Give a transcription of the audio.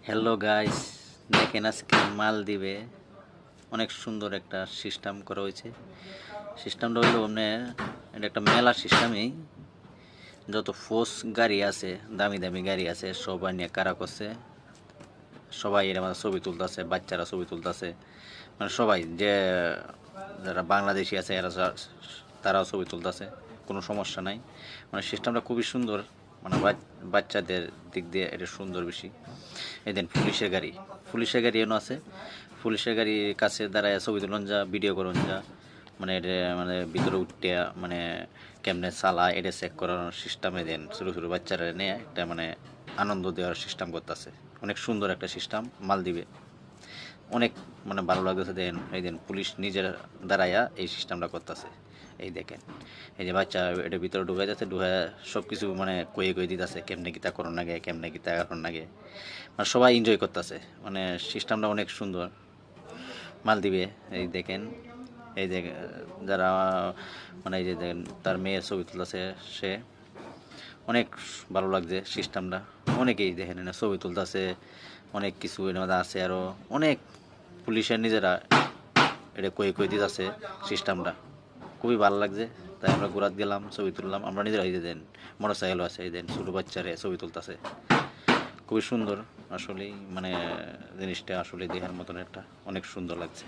Hello guys, দেখেন আজকে মালদ্বীপে অনেক সুন্দর একটা সিস্টেম করা হয়েছে। সিস্টেমটা হইলো এটা একটা মেলা সিস্টেমেই যত ফোর্স গাড়ি আছে, দামি দামি গাড়ি আছে, সবাই নিয়ে কারা করছে। সবাই এর মধ্যে ছবি তুলতেছে, বাচ্চারা ছবি তুলতেছে, মানে সবাই যে যারা বাংলাদেশি আছে এরা তারাও ছবি তুলতেছে, কোনো সমস্যা নাই। মানে সিস্টেমটা খুবই সুন্দর, মানে বাচ্চাদের দিক দিয়ে এটা সুন্দর বেশি। এই দেন পুলিশের গাড়ি এনে আছে। পুলিশের গাড়ির কাছে দাঁড়ায় ছবি তুলন যা, ভিডিও করুন যা, মানে এটা মানে ভিতরে উঠতে মানে কেমনে চালা এটা চেক করানোর সিস্টেমে দেন। ছোটো ছোটো বাচ্চারা নিয়ে একটা মানে আনন্দ দেওয়ার সিস্টেম করতেছে। অনেক সুন্দর একটা সিস্টেম মালদ্বীপে, অনেক মানে ভালো লাগতেছে। দেন এই দিন পুলিশ নিজের দাঁড়াইয়া এই সিস্টেমটা করতেছে। এই দেখেন, এই যে বাচ্চা এটা ভিতরে ঢুকে যাচ্ছে, ঢুকে সব কিছু মানে কয়ে দিতেছে, কেমনে গীতা করণ লাগে, কেমনে গীতা করণ লাগে, মানে সবাই এনজয় করতেছে। মানে সিস্টেমটা অনেক সুন্দর মালদ্বীপে। এই দেখেন, এই যে যারা মানে এই যে দেখেন তার মেয়ের ছবি তুলতেছে, সে অনেক ভালো লাগছে সিস্টেমটা। অনেকেই দেখেন না ছবি তুলতেছে, অনেক কিছু এর মধ্যে আছে, আরও অনেক পুলিশের নিজেরা এটা কয়ে দিতেছে সিস্টেমটা। খুবই ভালো লাগছে, তাই আমরা ঘোরাত গেলাম, ছবি তুললাম। আমরা নিজেরা এই যে দেন মোটর সাইকেলও আছে, এই দেন ছোটো বাচ্চারে ছবি তুলতেছে। খুবই সুন্দর আসলেই, মানে জিনিসটা আসলে দেখার মতন একটা অনেক সুন্দর লাগছে।